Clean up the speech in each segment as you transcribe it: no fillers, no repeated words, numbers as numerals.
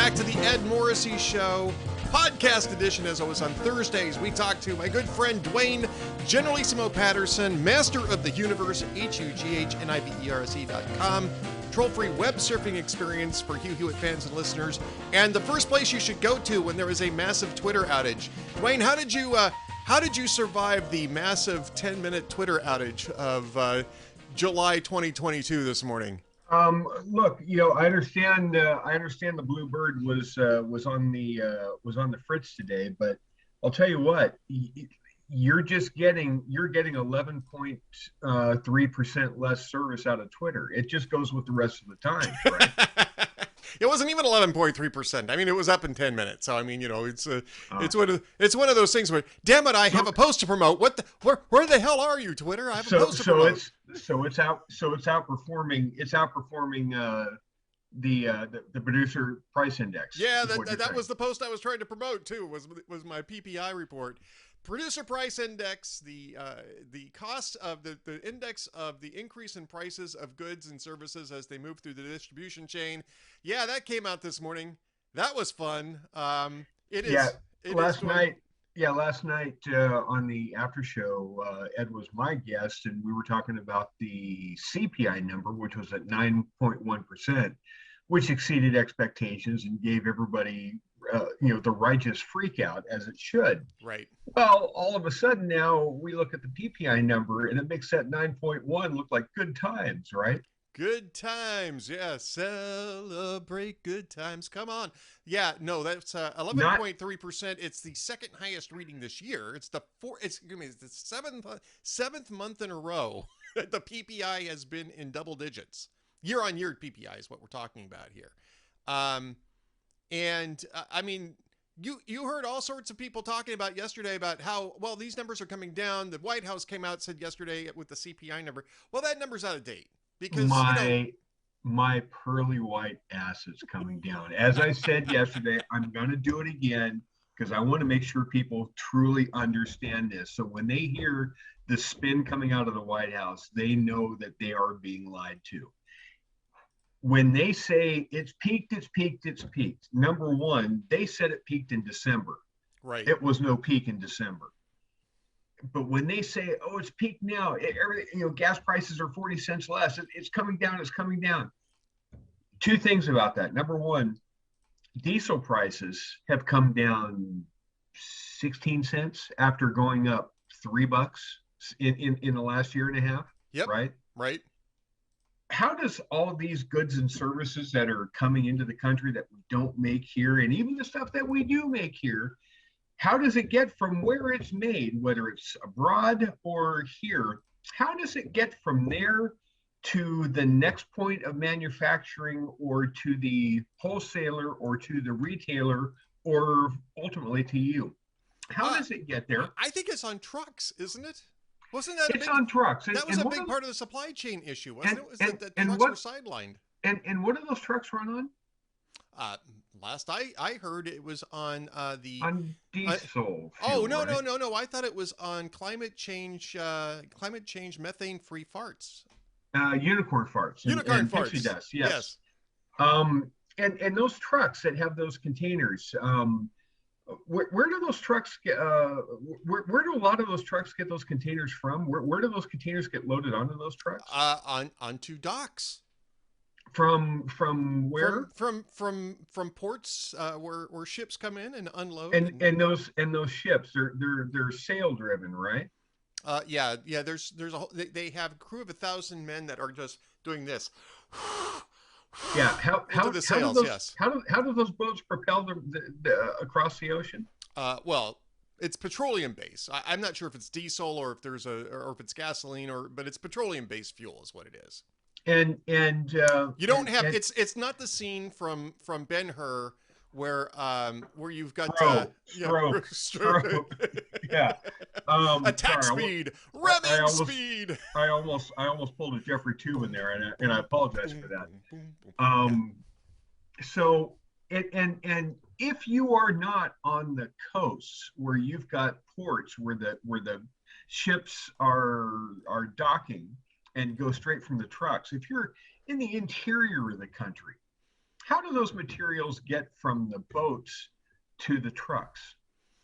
back to the Ed Morrissey Show, podcast edition, as always on Thursdays. We talk to my good friend Duane Generalissimo Patterson, master of the universe, HUGHNIVERSE.com, troll-free web surfing experience for Hugh Hewitt fans and listeners, and the first place you should go to when there is a massive Twitter outage. Duane, how did you survive the massive 10-minute Twitter outage of July 2022 this morning? Look, I understand the Blue Bird was on the fritz today, but I'll tell you what, you're getting 11.3% less service out of Twitter. It just goes with the rest of the time, right? It wasn't even 11.3%. I mean, it was up in 10 minutes. So I mean, it's one of those things where, damn it, I have a post to promote. Where the hell are you, Twitter? I have a post to promote. It's outperforming the producer price index. Yeah, that was the post I was trying to promote too. Was my PPI report. Producer price index, the cost of the index of the increase in prices of goods and services as they move through the distribution chain. Yeah, that came out this morning. That was fun. Last night on the after show, Ed was my guest, and we were talking about the CPI number, which was at 9.1%, which exceeded expectations and gave everybody the righteous freak out, as it should. Right. Well, all of a sudden now we look at the PPI number and it makes that 9.1 look like good times, right? Good times. Yeah. Celebrate good times. Come on. Yeah. No, that's 11.3%. It's the second highest reading this year. It's the seventh month in a row that the PPI has been in double digits. Year-on-year PPI is what we're talking about here. I mean, you heard all sorts of people talking about yesterday about how, well, these numbers are coming down. The White House came out and said yesterday with the CPI number, well, that number's out of date because my pearly white ass is coming down. As I said yesterday, I'm going to do it again because I want to make sure people truly understand this. So when they hear the spin coming out of the White House, they know that they are being lied to. When they say it's peaked, it's peaked, it's peaked. Number one, they said it peaked in December. Right. It was no peak in December. But when they say, oh, it's peaked now, gas prices are 40 cents less. It's coming down. It's coming down. Two things about that. Number one, diesel prices have come down 16 cents after going up $3 in the last year and a half. Yep. Right. Right. How does all of these goods and services that are coming into the country that we don't make here, and even the stuff that we do make here, how does it get from where it's made, whether it's abroad or here, how does it get from there to the next point of manufacturing or to the wholesaler or to the retailer or ultimately to you? How does it get there? I think it's on trucks, isn't it? Wasn't that it's on trucks? That was a big part of the supply chain issue, wasn't it? Was that trucks were sidelined. And what do those trucks run on? Last I heard it was on diesel. No. I thought it was on climate change methane-free farts. Unicorn farts. Unicorn farts. Pixie dust, yes. And those trucks that have those containers. Where do those trucks get? Where do a lot of those trucks get those containers from? Where do those containers get loaded onto those trucks? Onto docks. From where? From ports where ships come in and unload. And those ships they're sail driven, right? Yeah. They have a crew of 1,000 men that are just doing this. Yeah, how do those boats propel across the ocean? Well, it's petroleum based. I'm not sure if it's diesel or if if it's gasoline but it's petroleum based fuel is what it is. And you don't have it's not the scene from Ben-Hur where you've got stroke. Yeah. Attack speed, revving speed. I almost pulled a Jeffrey Tube in there, and I apologize for that. So and if you are not on the coast where you've got ports where the ships are docking and go straight from the trucks, if you're in the interior of the country, how do those materials get from the boats to the trucks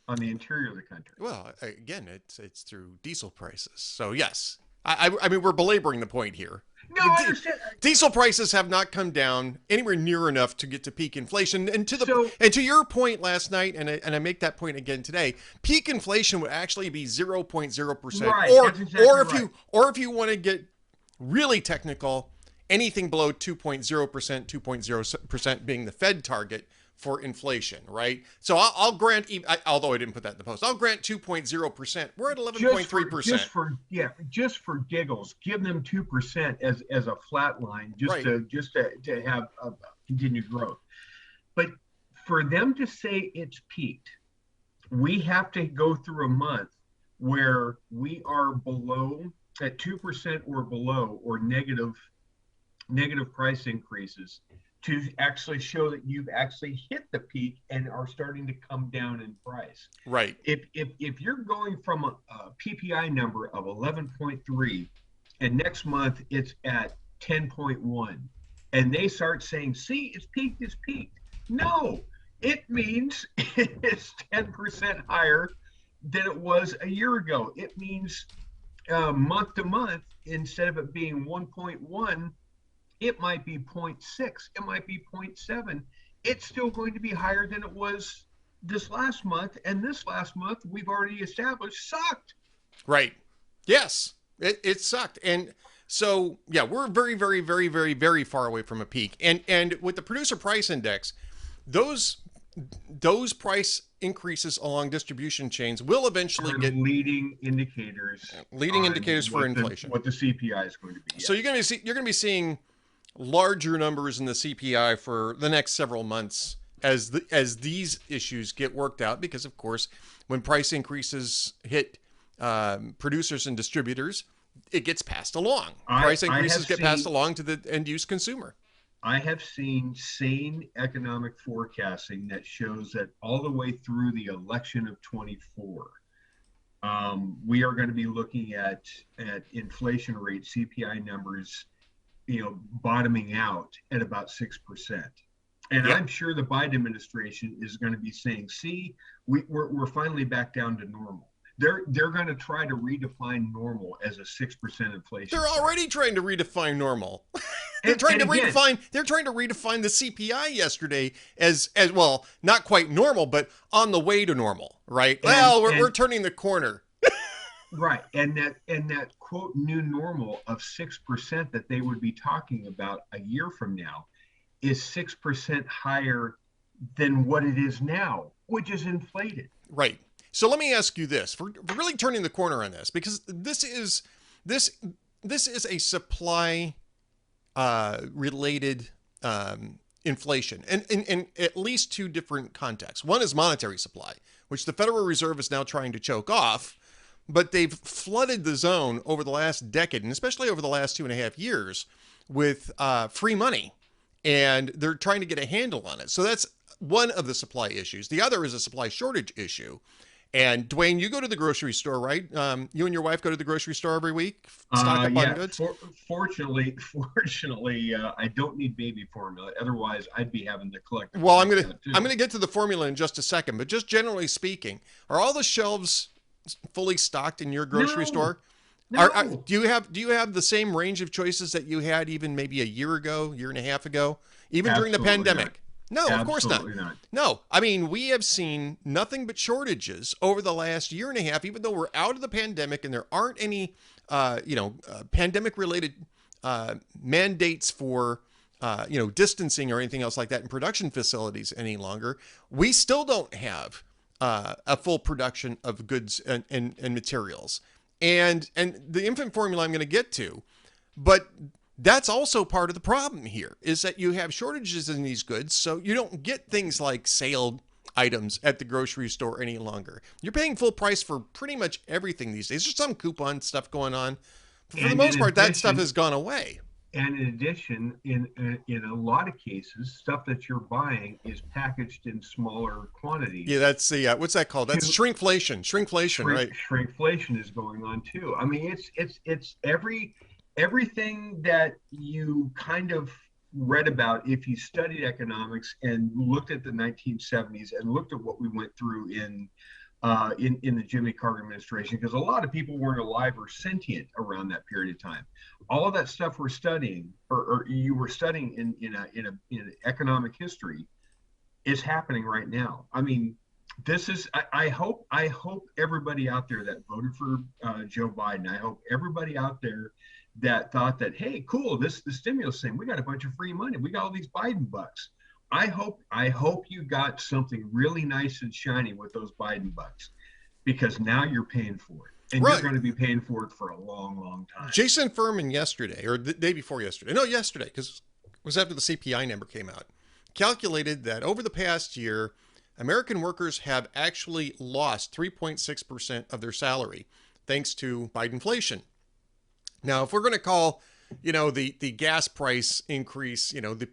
on the interior of the country? Well, again, it's through diesel prices. So yes, I mean we're belaboring the point here. No, I understand. Diesel prices have not come down anywhere near enough to get to peak inflation. And to your point last night, and I make that point again today, peak inflation would actually be 0.0%. Right, Or that's exactly or if right. if you want to get really technical, anything below 2.0%, 2.0% being the Fed target for inflation, right? So I'll grant, although I didn't put that in the post, I'll grant 2.0%. We're at 11.3%. Just for giggles, give them 2% as a flat line, Right. to have a continued growth. But for them to say it's peaked, we have to go through a month where we are below at 2% or below, or negative price increases, to actually show that you've actually hit the peak and are starting to come down in price. Right. If you're going from a PPI number of 11.3 and next month it's at 10.1, and they start saying, see, it's peaked. No, it means it's 10% higher than it was a year ago. It means month to month, instead of it being 1.1, it might be 0.6, it might be 0.7. It's still going to be higher than it was this last month. And this last month, we've already established, sucked. Right. Yes, it sucked. And so, yeah, we're very, very, very, very, very far away from a peak. And with the producer price index, those price increases along distribution chains will eventually get leading indicators for inflation. What the CPI is going to be. Yes. So you're going to be seeing larger numbers in the CPI for the next several months as these issues get worked out, because of course when price increases hit producers and distributors, it gets passed along. Price increases get passed along to the end use consumer. I have seen sane economic forecasting that shows that all the way through the election of 24, we are going to be looking at inflation rate, CPI numbers, bottoming out at about 6%. And yep. I'm sure the Biden administration is going to be saying, see, we're finally back down to normal. They're going to try to redefine normal as a 6% inflation. They're already trying to redefine normal. They're trying to redefine the CPI yesterday as well, not quite normal, but on the way to normal, right? We're turning the corner. Right. And that quote new normal of 6% that they would be talking about a year from now is 6% higher than what it is now, which is inflated. Right. So let me ask you this, for really turning the corner on this, because this is a supply related inflation, and in at least two different contexts. One is monetary supply, which the Federal Reserve is now trying to choke off, but they've flooded the zone over the last decade, and especially over the last 2.5 years, with free money, and they're trying to get a handle on it. So that's one of the supply issues. The other is a supply shortage issue. And Duane, you go to the grocery store, right? You and your wife go to the grocery store every week, stock up on goods. Fortunately, I don't need baby formula. Otherwise, I'd be having to collect. Well, I'm gonna get to the formula in just a second, but just generally speaking, are all the shelves fully stocked in your grocery store? No. Do you have the same range of choices that you had even maybe a year and a half ago, even during the pandemic? Not. No, Absolutely of course not. No, I mean, we have seen nothing but shortages over the last year and a half, even though we're out of the pandemic and there aren't any, pandemic-related mandates for, distancing or anything else like that in production facilities any longer. We still don't have a full production of goods and materials. And the infant formula I'm going to get to, but that's also part of the problem here, is that you have shortages in these goods, so you don't get things like sale items at the grocery store any longer. You're paying full price for pretty much everything these days. There's some coupon stuff going on. For the most part, that stuff has gone away. And in addition, in a lot of cases, stuff that you're buying is packaged in smaller quantities. Yeah, that's the what's that called? That's shrinkflation. Right? Shrinkflation is going on too. I mean, it's everything that you kind of read about, if you studied economics and looked at the 1970s and looked at what we went through in the Jimmy Carter administration, because a lot of people weren't alive or sentient around that period of time. All of that stuff we're studying, or you were studying in economic history, is happening right now. I mean, this is. I hope everybody out there that voted for Joe Biden. I hope everybody out there that thought that, hey, cool, the stimulus thing, we got a bunch of free money, we got all these Biden bucks. I hope you got something really nice and shiny with those Biden bucks, because now you're paying for it, and you're going to be paying for it for a long, long time. Jason Furman yesterday, or the day before yesterday, no, yesterday, because it was after the CPI number came out, calculated that over the past year, American workers have actually lost 3.6% of their salary thanks to Bidenflation. Now, if we're going to call, the gas price increase, the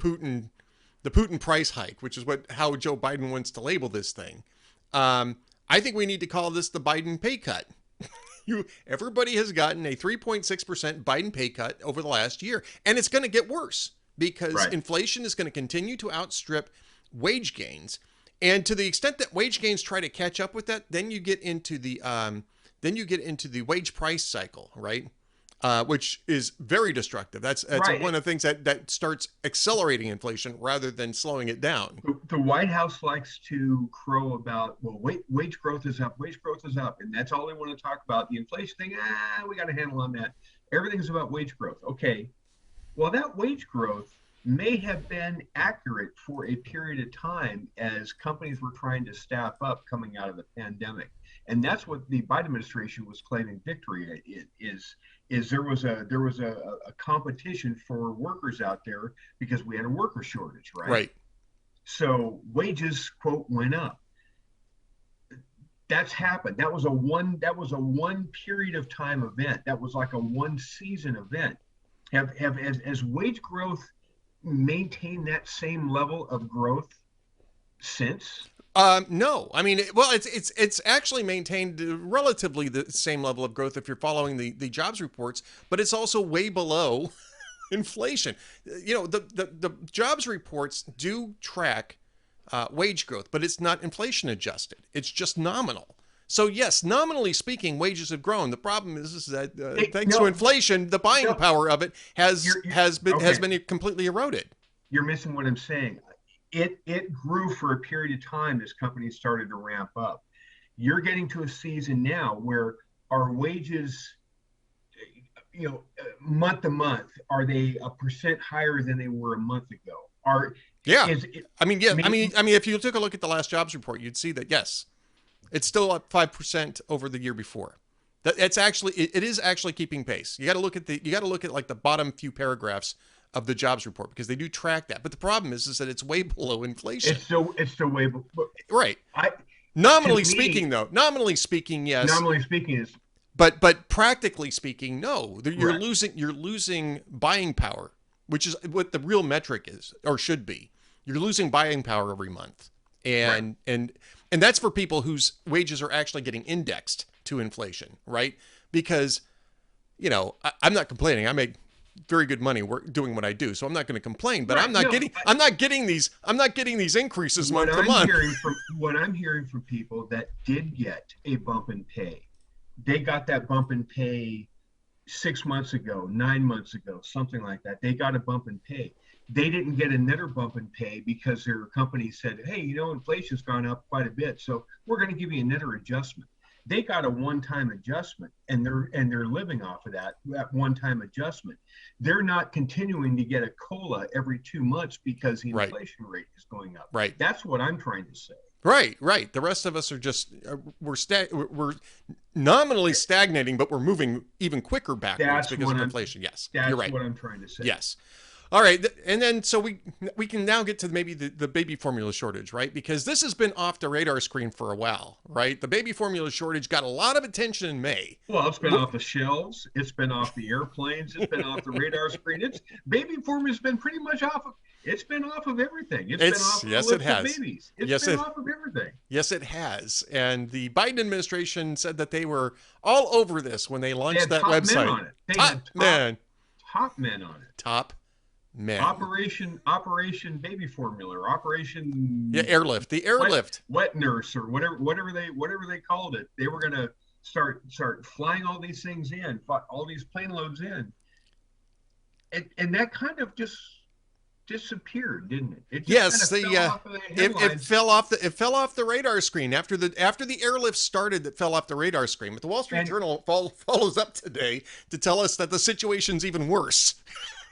Putin price hike, which is how Joe Biden wants to label this thing, I think we need to call this the Biden pay cut. Everybody has gotten a 3.6% Biden pay cut over the last year, and it's going to get worse because inflation is going to continue to outstrip wage gains. And to the extent that wage gains try to catch up with that, then you get into the wage price cycle, right? Which is very destructive. That's one of the things that starts accelerating inflation rather than slowing it down. The White House likes to crow about, well, wage growth is up, and that's all they want to talk about. The inflation thing, we got a handle on that. Everything's about wage growth. Okay, well, that wage growth may have been accurate for a period of time as companies were trying to staff up coming out of the pandemic. And that's what the Biden administration was claiming victory is there was a competition for workers out there because we had a worker shortage, right? Right. So wages, quote, went up. That's happened. That was a one period of time event. That was like a one season event. Has wage growth maintained that same level of growth since? No, I mean, it's actually maintained relatively the same level of growth if you're following the jobs reports, but it's also way below inflation. The jobs reports do track wage growth, but it's not inflation adjusted. It's just nominal. So yes, nominally speaking, wages have grown. The problem is that thanks to inflation, the buying power of it has been completely eroded. You're missing what I'm saying. It grew for a period of time as companies started to ramp up. You're getting to a season now where our wages, month to month, are they 1% higher than they were a month ago? If you took a look at the last jobs report, you'd see that yes, it's still up 5% over the year before. It is actually keeping pace. You got to look at like the bottom few paragraphs of the jobs report because they do track that. But the problem is that it's way below inflation. It's still way below. Right. Nominally speaking, yes. Nominally speaking is. But practically speaking, no. You're losing buying power, which is what the real metric is or should be. You're losing buying power every month, and that's for people whose wages are actually getting indexed to inflation, right? Because, I'm not complaining. I make very good money doing what I do, so I'm not going to complain. But I'm not getting these increases month to month. What I'm hearing from people that did get a bump in pay, they got that bump in pay 6 months ago, 9 months ago, something like that. They got a bump in pay. They didn't get another bump in pay because their company said, hey, inflation's gone up quite a bit, so we're going to give you another adjustment. They got a one-time adjustment, and they're living off of that one-time adjustment. They're not continuing to get a COLA every 2 months because the inflation rate is going up. Right. That's what I'm trying to say. Right. The rest of us are just we're nominally stagnating, but we're moving even quicker backwards because of inflation. Yes, you're right. That's what I'm trying to say. Yes. All right, and then so we can now get to maybe the baby formula shortage, right? Because this has been off the radar screen for a while, right? The baby formula shortage got a lot of attention in May. Well, it's been off the shelves, it's been off the airplanes, it's been off the radar screen. Baby formula's been pretty much off of. It's been off of everything. It's been off of the list of babies. It's been off of everything. Yes, it has. And the Biden administration said that they were all over this when they launched that website. They had top men on it. Top man. Operation Baby Formula, or Yeah, Operation airlift. The airlift. Wet Nurse, or whatever they called it. They were going to start flying all these things in, all these plane loads in, and that kind of just disappeared, didn't it? It just kind Yes, of fell off of the it headlines. fell off the radar screen after the airlift started. That fell off the radar screen. But the Wall Street And Journal follows up today to tell us that the situation's even worse.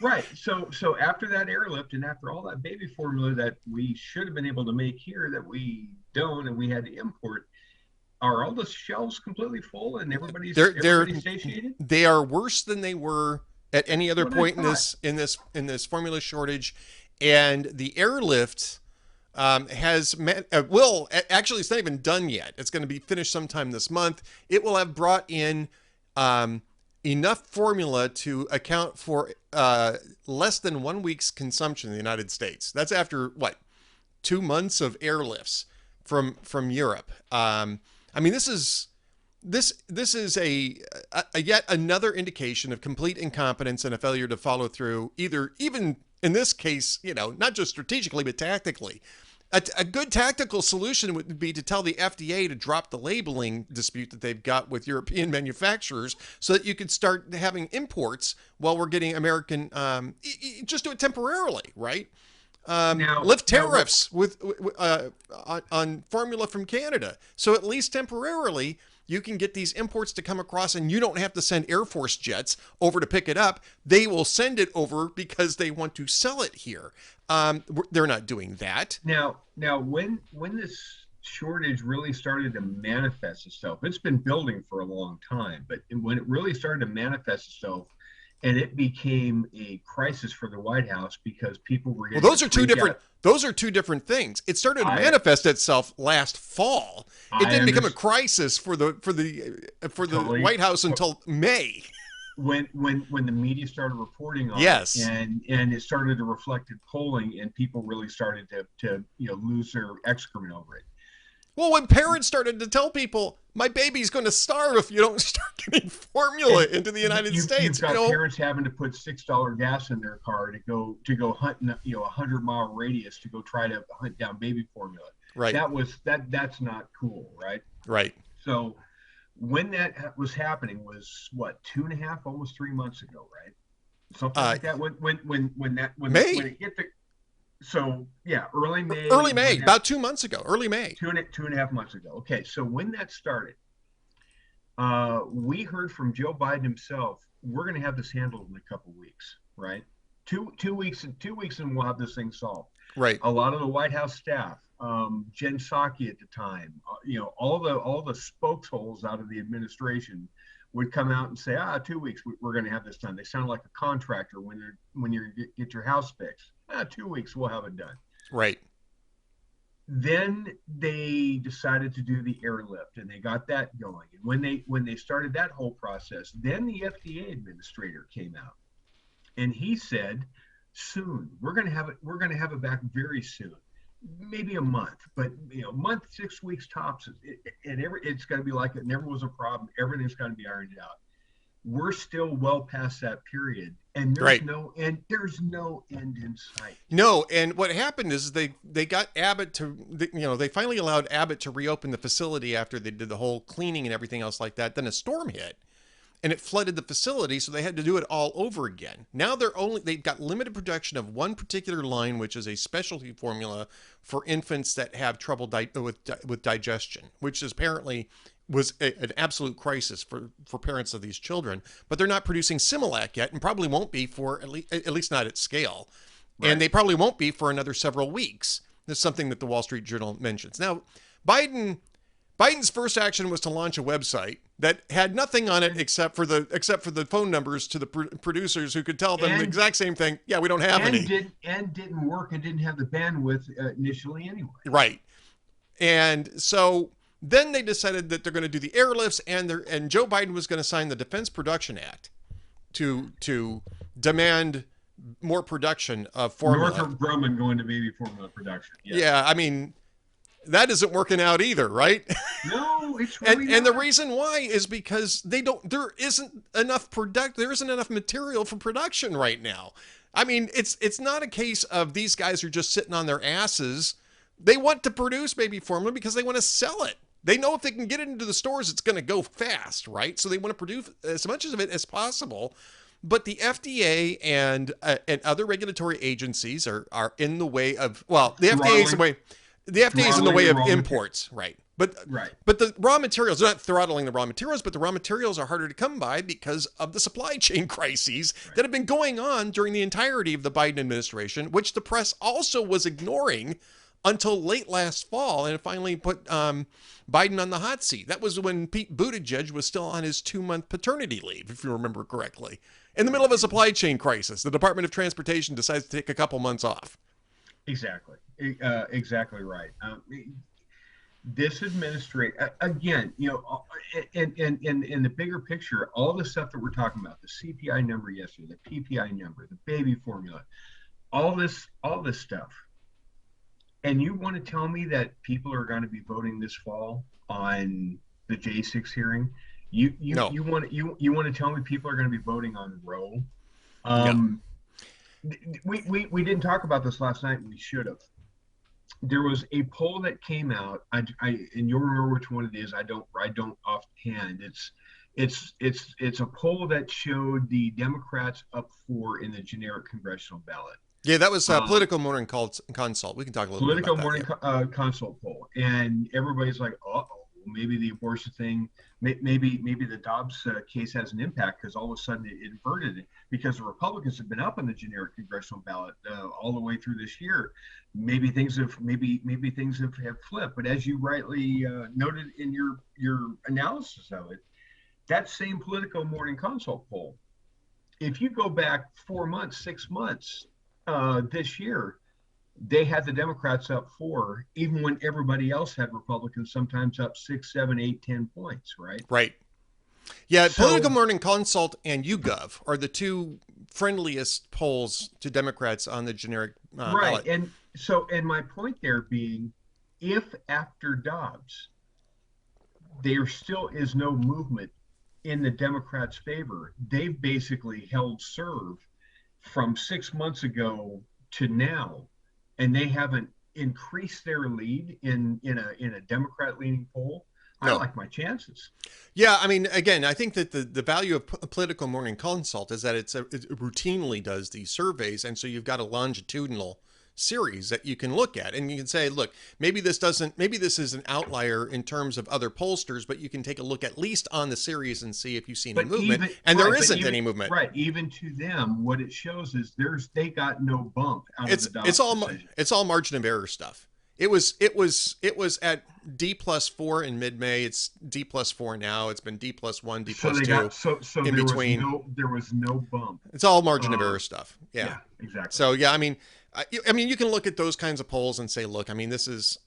right, so after that airlift and after all that baby formula that we should have been able to make here that we don't and we had to import, are all the shelves completely full and everybody's satiated? They are worse than they were at any other What I point in thought. this formula shortage, and the airlift has will actually, it's not even done yet. It's going to be finished sometime this month. It will have brought in enough formula to account for less than 1 week's consumption in the United States. That's after what, 2 months of airlifts from Europe. I mean, this is a yet another indication of complete incompetence and a failure to follow through, even in this case, not just strategically, but tactically. A good tactical solution would be to tell the FDA to drop the labeling dispute that they've got with European manufacturers so that you could start having imports while we're getting American, just do it temporarily, right? Lift tariffs on formula from Canada. So at least temporarily, you can get these imports to come across and you don't have to send Air Force jets over to pick it up. They will send it over because they want to sell it here. They're not doing that. Now, when this shortage really started to manifest itself, it's been building for a long time, but when it really started to manifest itself, and it became a crisis for the White House because people were getting those are two different. Those are two different things. It started to manifest itself last fall. It didn't become a crisis for the totally. White House until May. When the media started reporting on yes. it, and it started to reflect in polling, and people really started to lose their excrement over it. Well, when parents started to tell people, my baby's going to starve if you don't start getting formula into the United States. You've got parents having to put $6 gas in their car to go hunting, a 100-mile radius to go try to hunt down baby formula. Right. That's not cool, right? Right. So when that was happening was what, 2.5, almost 3 months ago, right? Something like that. When it hit the. So yeah, early May, about 2 months ago, early May, 2.5 months ago. Okay, so when that started, we heard from Joe Biden himself. We're going to have this handled in a couple weeks, right? Two weeks, and we'll have this thing solved. Right. A lot of the White House staff, Jen Psaki at the time, all the spokesholes out of the administration would come out and say, 2 weeks, we're going to have this done. They sound like a contractor when you get your house fixed. 2 weeks, we'll have it done. Right. Then they decided to do the airlift, and they got that going. And when they started that whole process, then the FDA administrator came out, and he said, "Soon, we're going to have it back very soon, maybe a month, but month, 6 weeks tops. It's going to be like it never was a problem. Everything's going to be ironed out." We're still well past that period, and there's no end in sight. No, and what happened is they got Abbott to, they finally allowed Abbott to reopen the facility after they did the whole cleaning and everything else like that. Then a storm hit, and it flooded the facility, so they had to do it all over again. Now they've got limited production of one particular line, which is a specialty formula for infants that have trouble with digestion, which is apparently was an absolute crisis for parents of these children. But they're not producing Similac yet, and probably won't be for at least not at scale. Right. And they probably won't be for another several weeks. That's something that the Wall Street Journal mentions. Now, Biden's first action was to launch a website that had nothing on it except for the phone numbers to the producers who could tell them the exact same thing. Yeah, we don't have any. Didn't work and didn't have the bandwidth initially anyway. Right. And so then they decided that they're going to do the airlifts, and Joe Biden was going to sign the Defense Production Act to demand more production of formula. Northrop Grumman going to baby formula production. Yes. Yeah, I mean, That isn't working out either, right? No, it's really And the not. reason why is because there isn't enough material for production right now. I mean, it's not a case of these guys are just sitting on their asses. They want to produce baby formula because they want to sell it. They know if they can get it into the stores, it's going to go fast, right? So they want to produce as much of it as possible. But the FDA and other regulatory agencies are in the way of, well, Throttling, the FDA is in the throttling way the of raw material. imports, right? But Right. but the raw materials, they're not throttling the raw materials, but the raw materials are harder to come by because of the supply chain crises that have been going on during the entirety of the Biden administration, which the press also was ignoring until late last fall, and it finally put Biden on the hot seat. That was when Pete Buttigieg was still on his 2-month paternity leave, if you remember correctly. In the middle of a supply chain crisis, the Department of Transportation decides to take a couple months off. Exactly. Exactly right. This administration, again, in the bigger picture, all the stuff that we're talking about, the CPI number yesterday, the PPI number, the baby formula, all this stuff. And you want to tell me that people are going to be voting this fall on the J6 hearing? You you No, you want you want to tell me people are going to be voting on Roe? no. Um, we didn't talk about this last night. We should have. There was a poll that came out. And you'll remember which one it is. I don't offhand. It's a poll that showed the Democrats up for in the generic congressional ballot. Yeah, that was Um, Political Morning Consult. We can talk a little bit Political about that. morning Yeah. consult poll, and everybody's like, "Oh, maybe the abortion thing, maybe the Dobbs case has an impact because all of a sudden it inverted it because the Republicans have been up on the generic congressional ballot all the way through this year. Maybe things have flipped, but as you rightly noted in your analysis of it, that same Political Morning Consult poll, if you go back 4 months, 6 months this year, they had the Democrats up 4, even when everybody else had Republicans sometimes up 6, 7, 8, 10 points, right? Right. Yeah, Political So, Morning Consult and YouGov are the two friendliest polls to Democrats on the generic right. ballot. And my point there being, if after Dobbs, there still is no movement in the Democrats' favor, they've basically held serve from 6 months ago to now, and they haven't increased their lead in a Democrat leaning poll. I No. like my chances. Yeah, I mean, again, I think that the value of Political Morning Consult is that it routinely does these surveys, and so you've got a longitudinal series that you can look at, and you can say, look, maybe this is an outlier in terms of other pollsters, but you can take a look at least on the series and see if you see any But movement, even and there right, but isn't even any movement. right, even to them, what it shows is they got no bump out of the Dobbs decision. It's all margin of error stuff. It was at D+4 in mid-May. It's D+4 now. It's been D+1, So they D+2 got so in between. there was no bump. It's all margin of Uh, error stuff. Yeah. yeah, exactly. So yeah, I mean, you can look at those kinds of polls and say, look, I mean, this is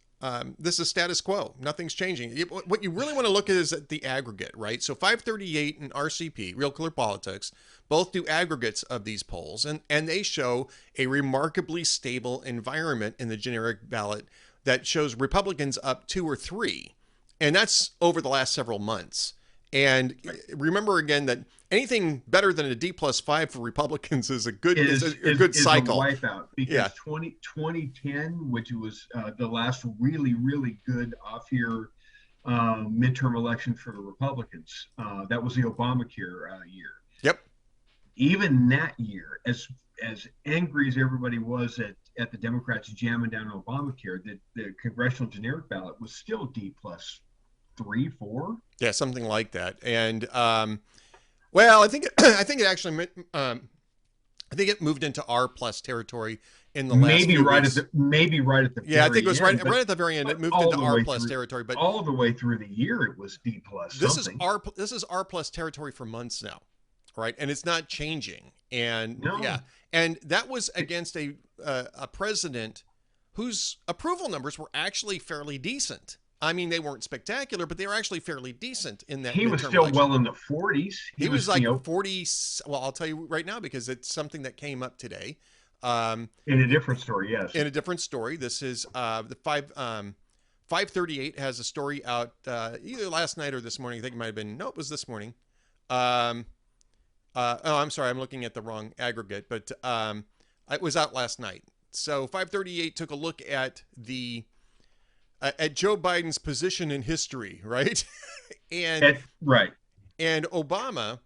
status quo. Nothing's changing. What you really want to look at is at the aggregate, right? So 538 and RCP, Real Clear Politics, both do aggregates of these polls, and they show a remarkably stable environment in the generic ballot that shows Republicans up 2 or 3, and that's over the last several months. And remember again that anything better than a D+5 for Republicans is a good good cycle. A wipeout because Yeah. 2010, which was the last really good off-year midterm election for the Republicans, that was the Obamacare year. Yep. Even that year, as angry as everybody was at the Democrats jamming down Obamacare, the congressional generic ballot was still D+3, 4. Yeah, something like that. And well, I think it actually I think it moved into R plus territory in the last few weeks. Maybe right at the Yeah, I think it was end, right at the very end. It moved all into the R way plus through- territory, but all the way through the year it was D plus this something. is R plus territory for months now, right? And it's not changing. And No. yeah, and that was against a president whose approval numbers were actually fairly decent. I mean, they weren't spectacular, but they were actually fairly decent in that. He was midterm still election. well in the 40s. He was like 40. Well, I'll tell you right now because it's something that came up today. In a different story, yes. In a different story, this is the 538 has a story out either last night or this morning. I think it might have been, no, it was this morning. Oh, I'm sorry. I'm looking at the wrong aggregate, but it was out last night. So 538 took a look at at Joe Biden's position in history, right? Right. And Obama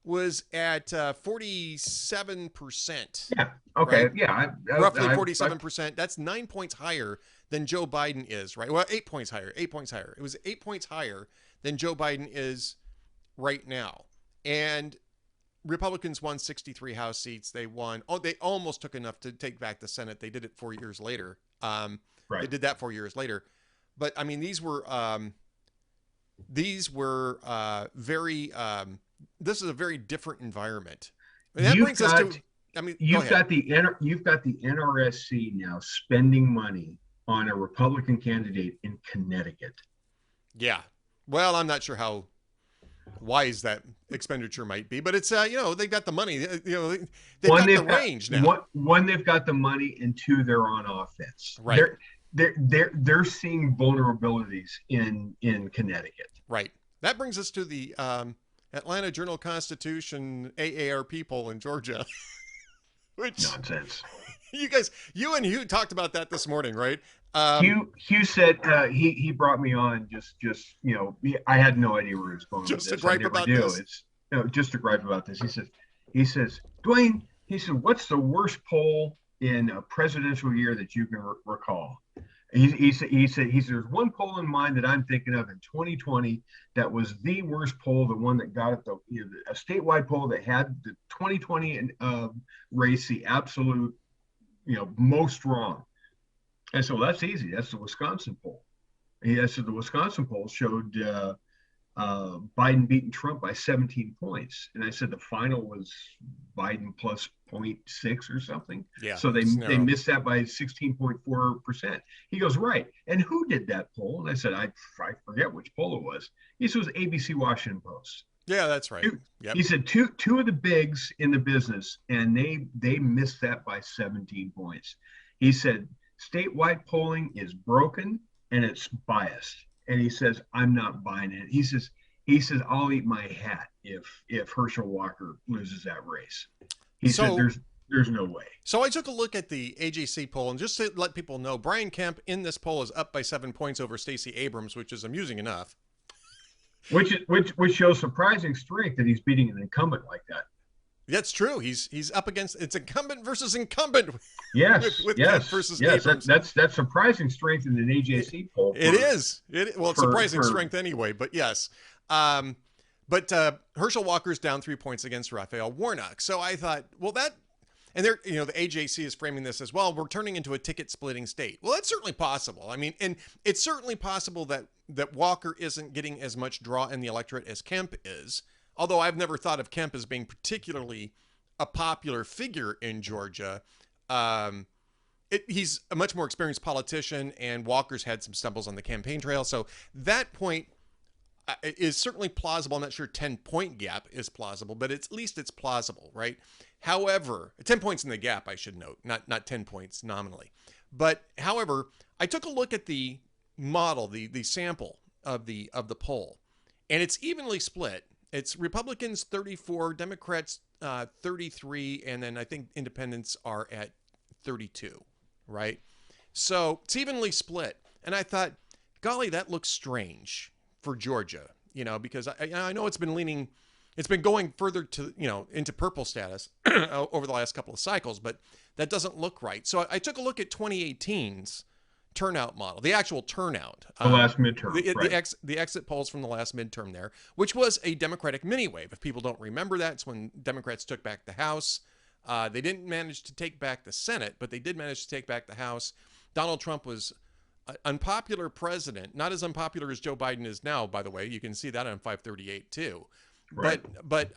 was at 47%. Yeah. Okay. Right? Yeah. Roughly 47%. That's 9 points higher than Joe Biden is, right? Well, 8 points higher. 8 points higher. It was 8 points higher than Joe Biden is right now. And Republicans won 63 House seats. They won. Oh, they almost took enough to take back the Senate. They did it 4 years later. Right. They did that 4 years later. But I mean, these were very. This is a very different environment. And that brings us to. I mean, you've got the NRSC now spending money on a Republican candidate in Connecticut. Yeah. Well, I'm not sure how wise that expenditure might be, but it's they've got the money. They've got the range now. One, they've got the money, and two, they're on offense. Right. They're seeing vulnerabilities in Connecticut. Right. That brings us to the Atlanta Journal-Constitution AARP poll in Georgia. Which nonsense. You and Hugh talked about that this morning, right? Hugh said he brought me on just I had no idea where he was going. Just to gripe about this. It's just to gripe about this. He says, Duane, he said, what's the worst poll in a presidential year that you can recall? He said there's one poll in mind that I'm thinking of in 2020 that was the worst poll, the one that got it, a statewide poll that had the 2020 race the absolute most wrong. And so that's easy. That's the Wisconsin poll. He said the Wisconsin poll showed Biden beating Trump by 17 points. And I said the final was Biden plus 0.6 or something. Yeah. So they missed that by 16.4%. He goes, right. And who did that poll? And I said, I forget which poll it was. He said it was ABC Washington Post. Yeah, that's right. Yep. He said two of the bigs in the business, and they missed that by 17 points. He said statewide polling is broken and it's biased. And he says, I'm not buying it. He says, I'll eat my hat if Herschel Walker loses that race. He said, there's no way. So I took a look at the AJC poll, and just to let people know, Brian Kemp in this poll is up by 7 points over Stacey Abrams, which is amusing enough. Which shows surprising strength that he's beating an incumbent like that. That's true. He's up against, it's incumbent versus incumbent. Yes, with yes, Kemp versus yes. Abrams. That's surprising strength in an AJC poll. It's surprising strength anyway. But yes, but Herschel Walker's down 3 points against Raphael Warnock. So I thought, well, the AJC is framing this as, well, we're turning into a ticket splitting state. Well, that's certainly possible. I mean, and it's certainly possible that Walker isn't getting as much draw in the electorate as Kemp is. Although I've never thought of Kemp as being particularly a popular figure in Georgia. He's a much more experienced politician, and Walker's had some stumbles on the campaign trail. So that point is certainly plausible. I'm not sure 10-point gap is plausible, but at least it's plausible, right? However, 10 points in the gap, I should note, not 10 points nominally. But however, I took a look at the model, the sample of the poll, and it's evenly split. It's Republicans 34, Democrats 33, and then I think independents are at 32, right? So it's evenly split. And I thought, golly, that looks strange for Georgia, because I know it's been going further to, into purple status over the last couple of cycles, but that doesn't look right. So I took a look at 2018's turnout model, the actual turnout. The last midterm. The exit polls from the last midterm there, which was a Democratic mini wave. If people don't remember that, it's when Democrats took back the House. They didn't manage to take back the Senate, but they did manage to take back the House. Donald Trump was an unpopular president, not as unpopular as Joe Biden is now, by the way. You can see that on 538 too. Right. But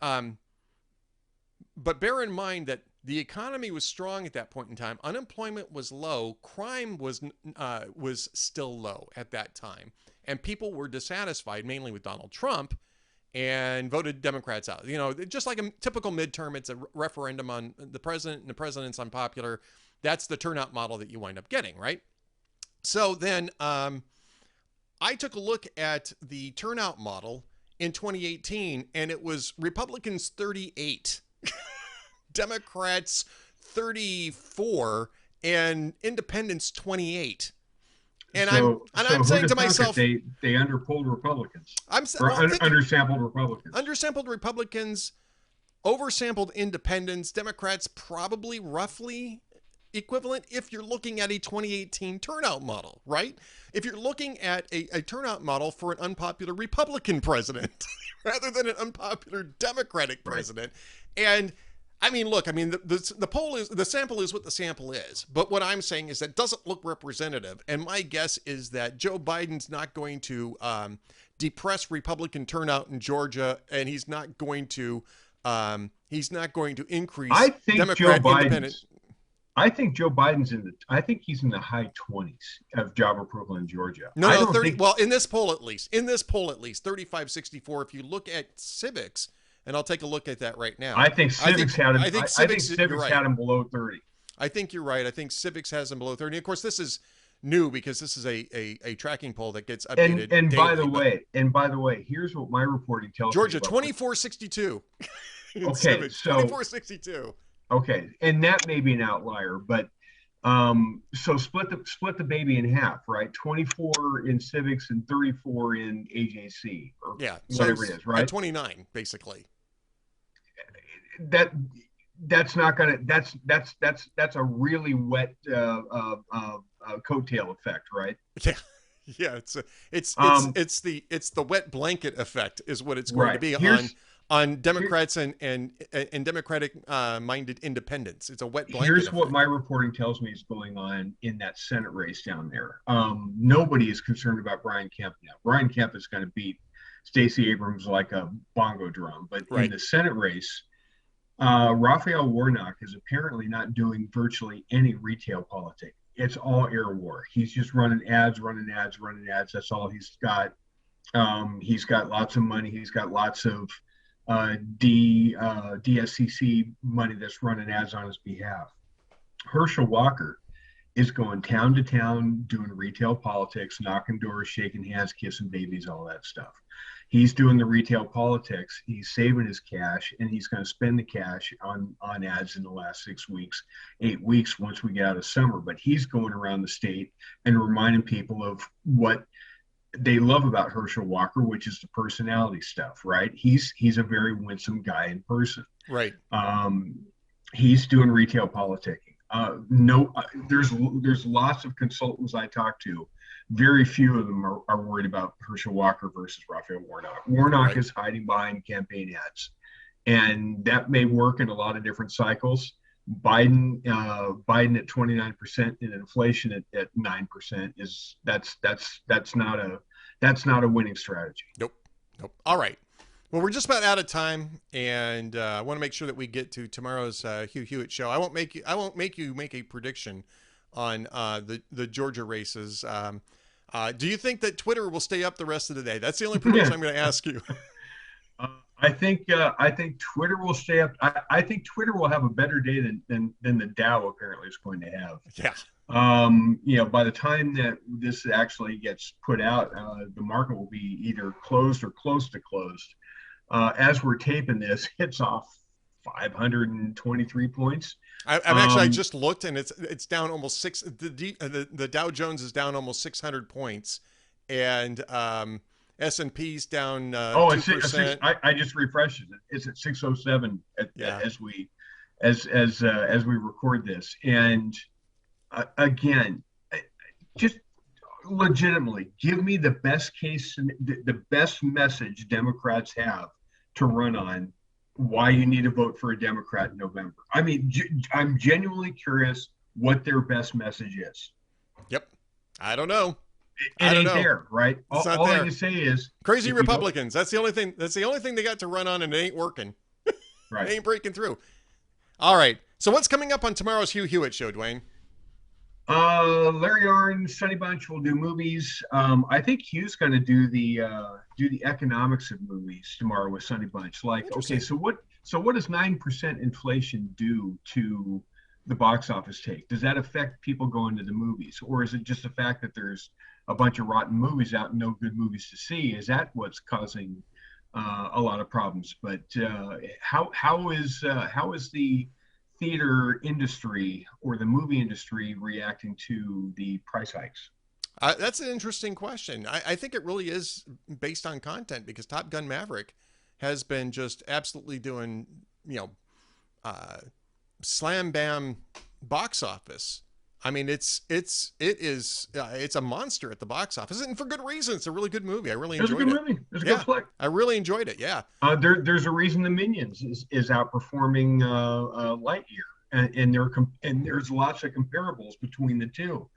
bear in mind that the economy was strong at that point in time. Unemployment was low. Crime was still low at that time. And people were dissatisfied, mainly with Donald Trump, and voted Democrats out. Just like a typical midterm, it's a referendum on the president, and the president's unpopular. That's the turnout model that you wind up getting, right? So then I took a look at the turnout model in 2018, and it was Republicans 38, Democrats 34, and Independents 28. And So I'm who'd saying have to thunk it? myself, They underpolled Republicans or well, think undersampled Republicans. undersampled Republicans, oversampled Independents, Democrats probably roughly equivalent if you're looking at a 2018 turnout model, right? If you're looking at a turnout model for an unpopular Republican president rather than an unpopular Democratic Right. president. And I mean, look, I mean, the poll is, the sample is what the sample is. But what I'm saying is that doesn't look representative. And my guess is that Joe Biden's not going to depress Republican turnout in Georgia, and he's not going to increase I think Joe Democrat independent. Biden's. I think Joe Biden's in the. I think he's in the high 20s of job approval in Georgia. No, I no, don't 30. think. Well, in this poll at least, 35-64. If you look at civics, and I'll take a look at that right now. I think civics had him. I think I think civics civics had him below 30. I think you're right. I think civics has them below 30. Of course, this is new because this is a tracking poll that gets updated. And daily, by the way, here's what my reporting tells Georgia me. Georgia 24-62. Okay, civics, so 24-62. Okay, and that may be an outlier, but so split the baby in half, right? 24 in civics and 34 in AJC or whatever it is, right? 29 basically. That's not gonna. That's a really wet coattail effect, right? Yeah. Yeah, it's the wet blanket effect is what it's going to be on Democrats and Democratic minded independents. It's a wet blanket. Here's effect. What my reporting tells me is going on in that Senate race down there. Nobody is concerned about Brian Kemp now. Brian Kemp is going to beat Stacey Abrams like a bongo drum. But in the Senate race, Raphael Warnock is apparently not doing virtually any retail politics. It's all air war. He's just running ads. That's all he's got. He's got lots of money. He's got lots of DSCC money that's running ads on his behalf. Herschel Walker is going town to town doing retail politics, knocking doors, shaking hands, kissing babies, all that stuff. He's doing the retail politics. He's saving his cash, and he's going to spend the cash on ads in the last 6 weeks, 8 weeks once we get out of summer. But he's going around the state and reminding people of what they love about Herschel Walker, which is the personality stuff, right? He's a very winsome guy in person. Right. He's doing retail politicking. There's lots of consultants I talk to. Very few of them are worried about Herschel Walker versus Raphael Warnock. Warnock is hiding behind campaign ads, and that may work in a lot of different cycles. Biden at 29% and inflation at 9% that's not a winning strategy. Nope. All right. Well, we're just about out of time, and I want to make sure that we get to tomorrow's Hugh Hewitt show. I won't make you make a prediction on the Georgia races. Do you think that Twitter will stay up the rest of the day? That's the only prediction I'm going to ask you. I think Twitter will stay up. I think Twitter will have a better day than the Dow apparently is going to have. Yeah. By the time that this actually gets put out, the market will be either closed or close to closed. As we're taping this, it's off 523 points. I just looked, and it's down almost six. The Dow Jones is down almost 600 points, and S&P's down 2%. I just refreshed it. It's at 607 as we record this. And again, just legitimately give me the best case, the best message Democrats have to run on why you need to vote for a Democrat in November. I mean, I'm genuinely curious what their best message is. Yep. I don't know. It ain't there, right? All I can say is crazy Republicans. That's the only thing. That's the only thing they got to run on, and it ain't working. Right. It ain't breaking through. All right. So what's coming up on tomorrow's Hugh Hewitt show, Duane? Larry Arn, Sonny Bunch will do movies. I think Hugh's going to do the economics of movies tomorrow with Sonny Bunch. Like, okay, so what does 9% inflation do to the box office take? Does that affect people going to the movies, or is it just the fact that there's a bunch of rotten movies out and no good movies to see? Is that what's causing a lot of problems? But how is the theater industry or the movie industry reacting to the price hikes? That's an interesting question. I think it really is based on content, because Top Gun Maverick has been just absolutely doing, slam bam box office. I mean, it is a monster at the box office, and for good reason. It's a really good movie. I really enjoyed it. It was a good movie. It was a good flick. I really enjoyed it. Yeah. There's a reason the Minions is outperforming Lightyear, and there's lots of comparables between the two.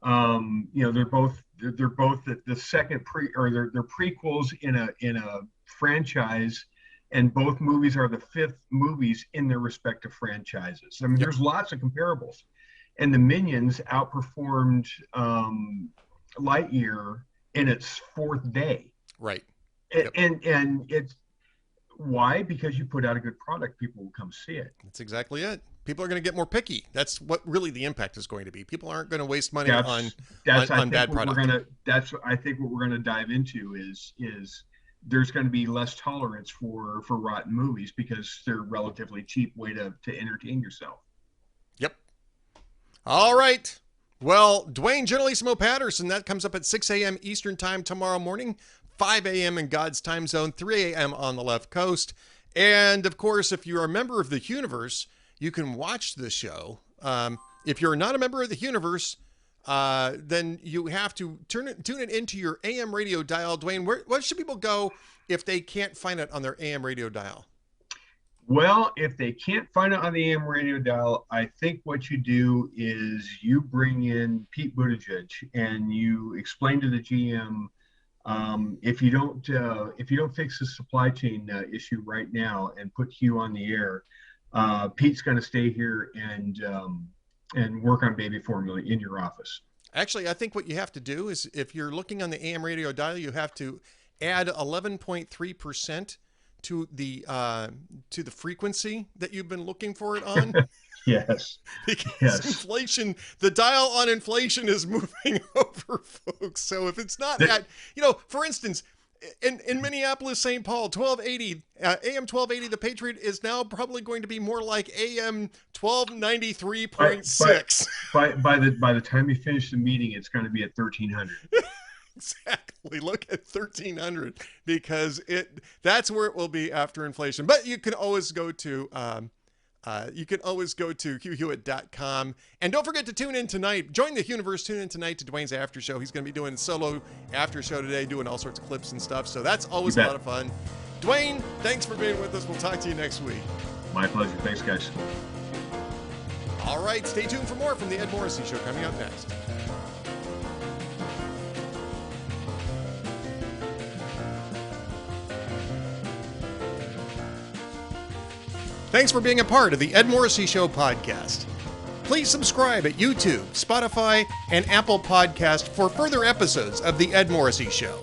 They're both the second they're prequels in a franchise, and both movies are the fifth movies in their respective franchises. I mean, there's lots of comparables, and the Minions outperformed Lightyear in its fourth day. Right. And it's why? Because you put out a good product, people will come see it. That's exactly it. People are going to get more picky. That's what really the impact is going to be. People aren't going to waste money on bad product. I think what we're going to dive into is there's going to be less tolerance for rotten movies, because they're a relatively cheap way to entertain yourself. Yep. All right. Well, Duane Generalissimo Patterson, that comes up at 6 a.m. Eastern time tomorrow morning, 5 a.m. in God's time zone, 3 a.m. on the left coast. And of course, if you're a member of the Universe, you can watch the show. If you're not a member of the Universe, then you have to tune it into your AM radio dial. Duane, where should people go if they can't find it on their AM radio dial? Well, if they can't find it on the AM radio dial, I think what you do is you bring in Pete Buttigieg and you explain to the GM, if you don't fix the supply chain issue right now and put Hugh on the air, Pete's going to stay here and work on baby formula in your office. Actually, I think what you have to do is, if you're looking on the AM radio dial, you have to add 11.3% to the frequency that you've been looking for it on. Yes. Because inflation, the dial on inflation is moving over, folks. So if it's not at, for instance, in Minneapolis, St. Paul, 1280, AM 1280, the Patriot is now probably going to be more like AM 1293.6. By the time you finish the meeting, it's going to be at 1300. Exactly. Look at 1300, because that's where it will be after inflation. But you can always go to hughhewitt.com. And don't forget to tune in tonight. Join the Universe. Tune in tonight to Duane's after show. He's going to be doing a solo after show today, doing all sorts of clips and stuff. So that's always a lot of fun. Duane, thanks for being with us. We'll talk to you next week. My pleasure. Thanks, guys. All right. Stay tuned for more from the Ed Morrissey Show coming up next. Thanks for being a part of the Ed Morrissey Show podcast. Please subscribe at YouTube, Spotify, and Apple Podcast for further episodes of the Ed Morrissey Show.